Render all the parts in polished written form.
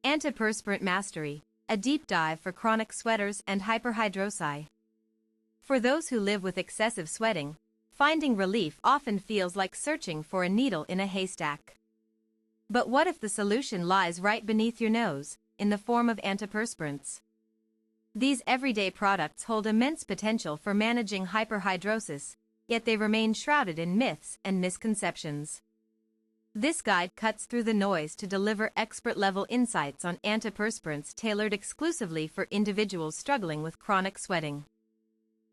Antiperspirant Mastery, a deep dive for chronic sweaters and hyperhidrosis. For those who live with excessive sweating, finding relief often feels like searching for a needle in a haystack. But what if the solution lies right beneath your nose, in the form of antiperspirants? These everyday products hold immense potential for managing hyperhidrosis, yet they remain shrouded in myths and misconceptions. This guide cuts through the noise to deliver expert-level insights on antiperspirants tailored exclusively for individuals struggling with chronic sweating.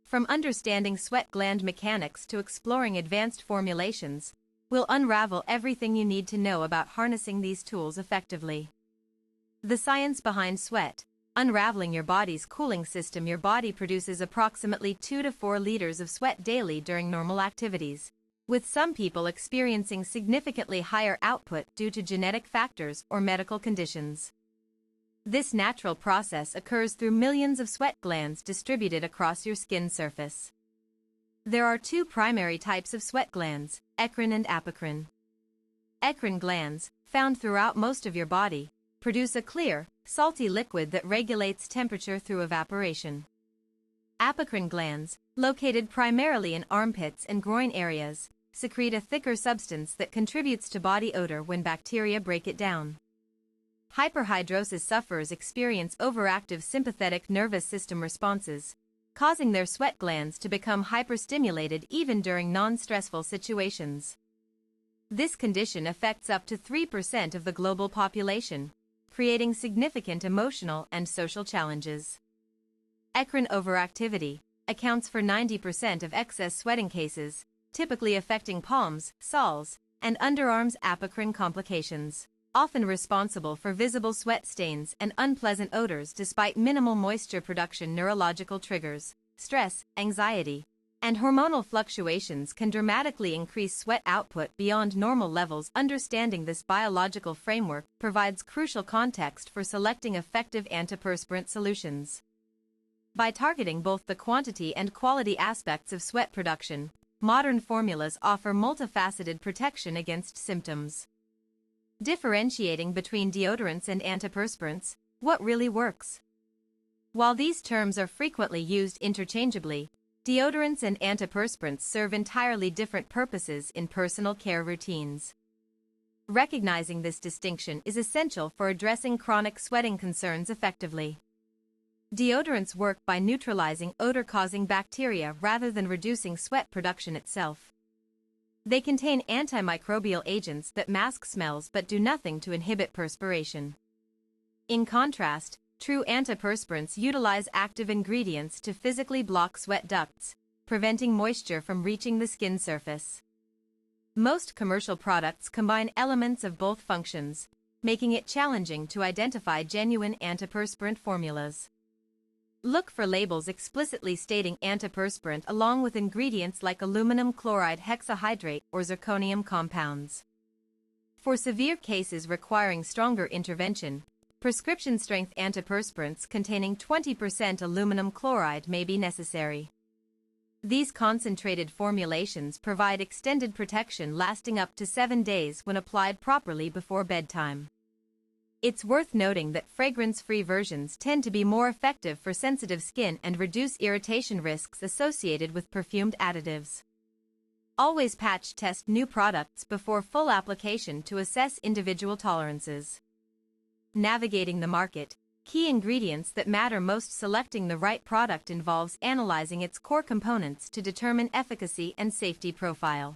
From understanding sweat gland mechanics to exploring advanced formulations, we'll unravel everything you need to know about harnessing these tools effectively. The science behind sweat. Unraveling your body's cooling system. Your body produces approximately 2 to 4 liters of sweat daily during normal activities, with some people experiencing significantly higher output due to genetic factors or medical conditions. This natural process occurs through millions of sweat glands distributed across your skin surface. There are two primary types of sweat glands, eccrine and apocrine. Eccrine glands, found throughout most of your body, produce a clear, salty liquid that regulates temperature through evaporation. Apocrine glands, located primarily in armpits and groin areas, secrete a thicker substance that contributes to body odor when bacteria break it down. Hyperhidrosis sufferers experience overactive sympathetic nervous system responses, causing their sweat glands to become hyperstimulated even during non-stressful situations. This condition affects up to 3% of the global population, creating significant emotional and social challenges. Eccrine overactivity accounts for 90% of excess sweating cases, typically affecting palms, soles, and underarms. Apocrine complications, often responsible for visible sweat stains and unpleasant odors despite minimal moisture production. Neurological triggers, stress, anxiety, and hormonal fluctuations can dramatically increase sweat output beyond normal levels. Understanding this biological framework provides crucial context for selecting effective antiperspirant solutions. By targeting both the quantity and quality aspects of sweat production, modern formulas offer multifaceted protection against symptoms. Differentiating between deodorants and antiperspirants, what really works? While these terms are frequently used interchangeably, deodorants and antiperspirants serve entirely different purposes in personal care routines. Recognizing this distinction is essential for addressing chronic sweating concerns effectively. Deodorants work by neutralizing odor-causing bacteria rather than reducing sweat production itself. They contain antimicrobial agents that mask smells but do nothing to inhibit perspiration. In contrast, true antiperspirants utilize active ingredients to physically block sweat ducts, preventing moisture from reaching the skin surface. Most commercial products combine elements of both functions, making it challenging to identify genuine antiperspirant formulas. Look for labels explicitly stating antiperspirant along with ingredients like aluminum chloride hexahydrate or zirconium compounds. For severe cases requiring stronger intervention, prescription-strength antiperspirants containing 20% aluminum chloride may be necessary. These concentrated formulations provide extended protection lasting up to 7 days when applied properly before bedtime. It's worth noting that fragrance-free versions tend to be more effective for sensitive skin and reduce irritation risks associated with perfumed additives. Always patch test new products before full application to assess individual tolerances. Navigating the market, key ingredients that matter most. Selecting the right product involves analyzing its core components to determine efficacy and safety profile.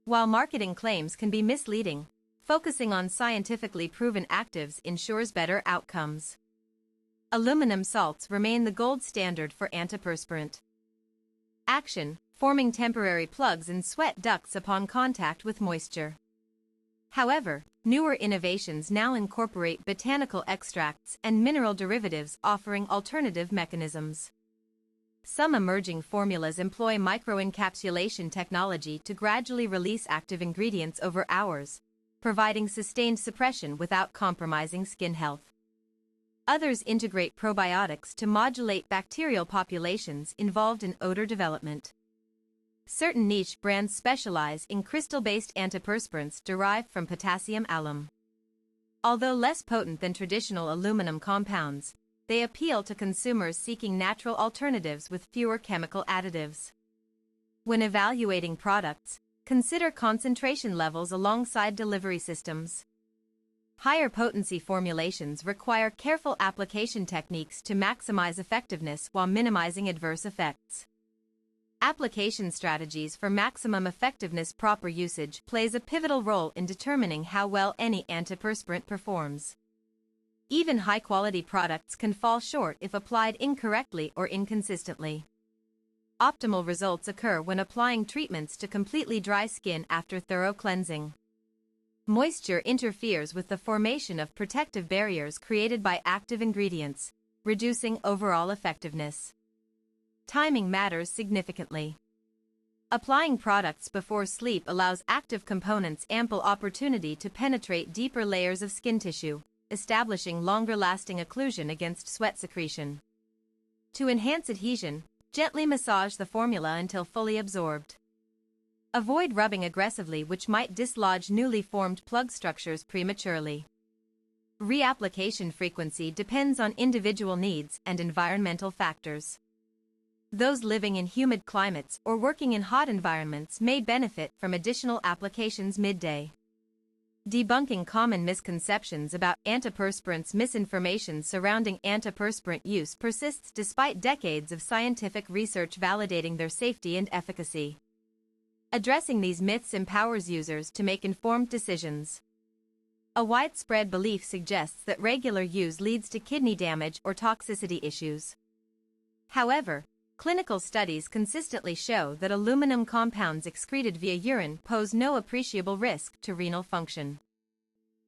While marketing claims can be misleading, focusing on scientifically proven actives ensures better outcomes. Aluminum salts remain the gold standard for antiperspirant action, forming temporary plugs in sweat ducts upon contact with moisture. However, newer innovations now incorporate botanical extracts and mineral derivatives, offering alternative mechanisms. Some emerging formulas employ microencapsulation technology to gradually release active ingredients over hours, providing sustained suppression without compromising skin health. Others integrate probiotics to modulate bacterial populations involved in odor development. Certain niche brands specialize in crystal-based antiperspirants derived from potassium alum. Although less potent than traditional aluminum compounds, they appeal to consumers seeking natural alternatives with fewer chemical additives. When evaluating products, consider concentration levels alongside delivery systems. Higher potency formulations require careful application techniques to maximize effectiveness while minimizing adverse effects. Application strategies for maximum effectiveness. Proper usage plays a pivotal role in determining how well any antiperspirant performs. Even high-quality products can fall short if applied incorrectly or inconsistently. Optimal results occur when applying treatments to completely dry skin after thorough cleansing. Moisture interferes with the formation of protective barriers created by active ingredients, reducing overall effectiveness. Timing matters significantly. Applying products before sleep allows active components ample opportunity to penetrate deeper layers of skin tissue, establishing longer-lasting occlusion against sweat secretion. To enhance adhesion, gently massage the formula until fully absorbed. Avoid rubbing aggressively, which might dislodge newly formed plug structures prematurely. Reapplication frequency depends on individual needs and environmental factors. Those living in humid climates or working in hot environments may benefit from additional applications midday. Debunking common misconceptions about antiperspirants. Misinformation surrounding antiperspirant use persists despite decades of scientific research validating their safety and efficacy. Addressing these myths empowers users to make informed decisions. A widespread belief suggests that regular use leads to kidney damage or toxicity issues. However, clinical studies consistently show that aluminum compounds excreted via urine pose no appreciable risk to renal function.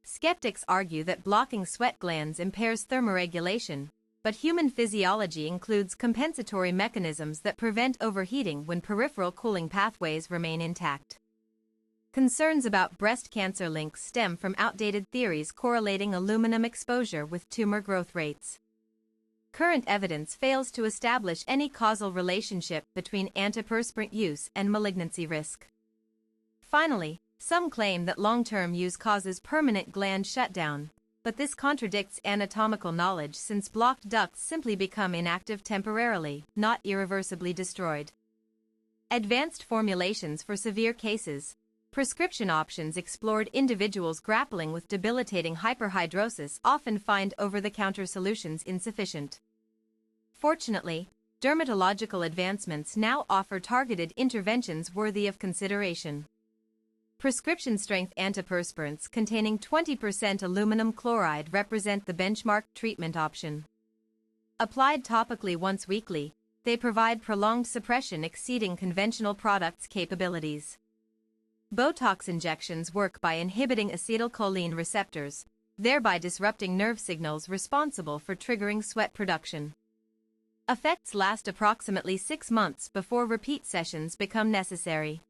Skeptics argue that blocking sweat glands impairs thermoregulation, but human physiology includes compensatory mechanisms that prevent overheating when peripheral cooling pathways remain intact. Concerns about breast cancer links stem from outdated theories correlating aluminum exposure with tumor growth rates. Current evidence fails to establish any causal relationship between antiperspirant use and malignancy risk. Finally, some claim that long-term use causes permanent gland shutdown, but this contradicts anatomical knowledge since blocked ducts simply become inactive temporarily, not irreversibly destroyed. Advanced formulations for severe cases. Prescription options explored. Individuals grappling with debilitating hyperhidrosis often find over-the-counter solutions insufficient. Fortunately, dermatological advancements now offer targeted interventions worthy of consideration. Prescription-strength antiperspirants containing 20% aluminum chloride represent the benchmark treatment option. Applied topically once weekly, they provide prolonged suppression exceeding conventional products' capabilities. Botox injections work by inhibiting acetylcholine receptors, thereby disrupting nerve signals responsible for triggering sweat production. Effects last approximately 6 months before repeat sessions become necessary.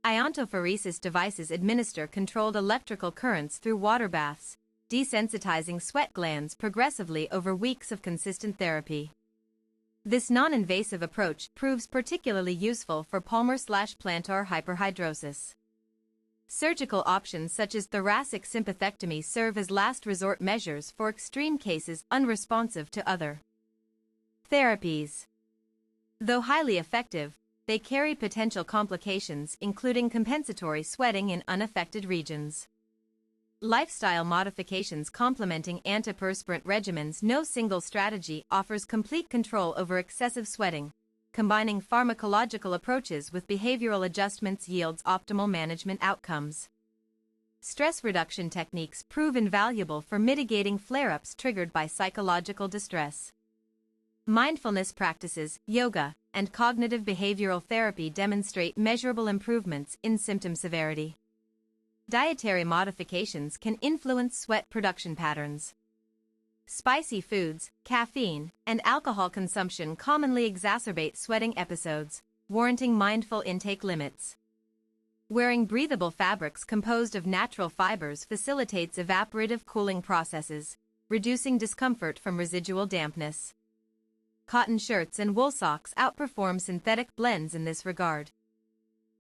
Iontophoresis devices administer controlled electrical currents through water baths, desensitizing sweat glands progressively over weeks of consistent therapy. This non-invasive approach proves particularly useful for palmar/plantar hyperhidrosis. Surgical options such as thoracic sympathectomy serve as last resort measures for extreme cases unresponsive to other therapies. Though highly effective, they carry potential complications including compensatory sweating in unaffected regions. Lifestyle modifications complementing antiperspirant regimens. No single strategy offers complete control over excessive sweating. Combining pharmacological approaches with behavioral adjustments yields optimal management outcomes. Stress reduction techniques prove invaluable for mitigating flare-ups triggered by psychological distress. Mindfulness practices, yoga, and cognitive behavioral therapy demonstrate measurable improvements in symptom severity. Dietary modifications can influence sweat production patterns. Spicy foods, caffeine, and alcohol consumption commonly exacerbate sweating episodes, warranting mindful intake limits. Wearing breathable fabrics composed of natural fibers facilitates evaporative cooling processes, reducing discomfort from residual dampness. Cotton shirts and wool socks outperform synthetic blends in this regard.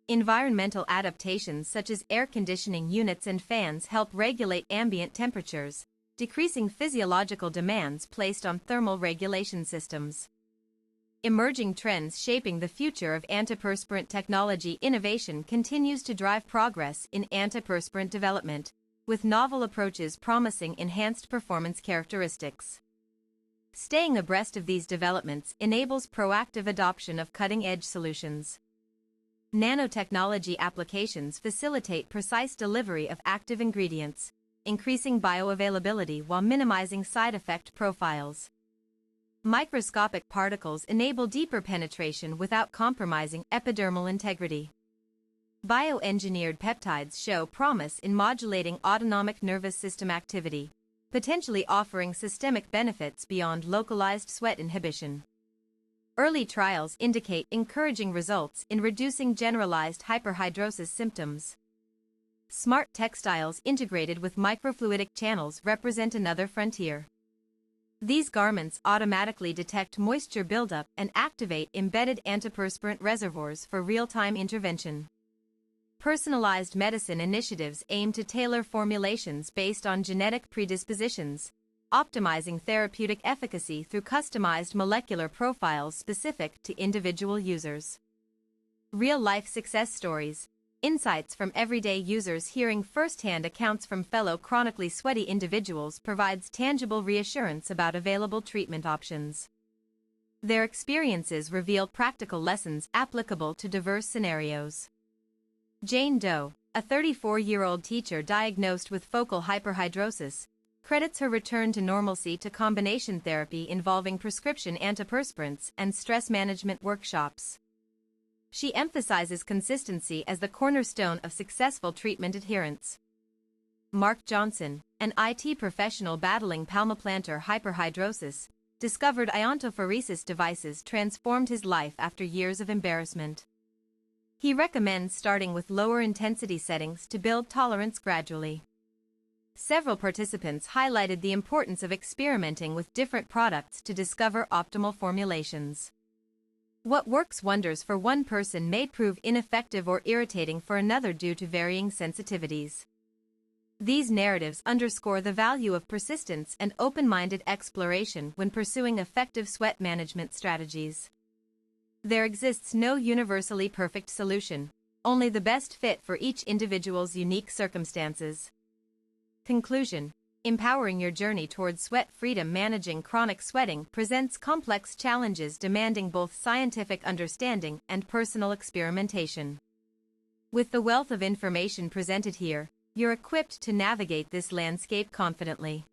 Environmental adaptations such as air conditioning units and fans help regulate ambient temperatures, decreasing physiological demands placed on thermal regulation systems. Emerging trends shaping the future of antiperspirant technology innovation continues to drive progress in antiperspirant development, with novel approaches promising enhanced performance characteristics. Staying abreast of these developments enables proactive adoption of cutting-edge solutions. Nanotechnology applications facilitate precise delivery of active ingredients, increasing bioavailability while minimizing side effect profiles. Microscopic particles enable deeper penetration without compromising epidermal integrity. Bioengineered peptides show promise in modulating autonomic nervous system activity, potentially offering systemic benefits beyond localized sweat inhibition. Early trials indicate encouraging results in reducing generalized hyperhidrosis symptoms. Smart textiles integrated with microfluidic channels represent another frontier. These garments automatically detect moisture buildup and activate embedded antiperspirant reservoirs for real-time intervention. Personalized medicine initiatives aim to tailor formulations based on genetic predispositions, optimizing therapeutic efficacy through customized molecular profiles specific to individual users. Real-life success stories, insights from everyday users hearing firsthand accounts from fellow chronically sweaty individuals provides tangible reassurance about available treatment options. Their experiences reveal practical lessons applicable to diverse scenarios. Jane Doe, a 34-year-old teacher diagnosed with focal hyperhidrosis, credits her return to normalcy to combination therapy involving prescription antiperspirants and stress management workshops. She emphasizes consistency as the cornerstone of successful treatment adherence. Mark Johnson, an IT professional battling palmoplantar hyperhidrosis, discovered iontophoresis devices transformed his life after years of embarrassment. He recommends starting with lower intensity settings to build tolerance gradually. Several participants highlighted the importance of experimenting with different products to discover optimal formulations. What works wonders for one person may prove ineffective or irritating for another due to varying sensitivities. These narratives underscore the value of persistence and open-minded exploration when pursuing effective sweat management strategies. There exists no universally perfect solution, only the best fit for each individual's unique circumstances. Conclusion: empowering your journey towards sweat freedom. Managing chronic sweating presents complex challenges demanding both scientific understanding and personal experimentation. With the wealth of information presented here, you're equipped to navigate this landscape confidently.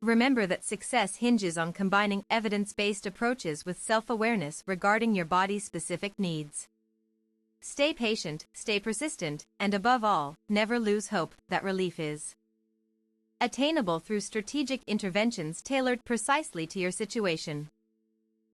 Remember that success hinges on combining evidence-based approaches with self-awareness regarding your body's specific needs. Stay patient, stay persistent, and above all, never lose hope that relief is attainable through strategic interventions tailored precisely to your situation.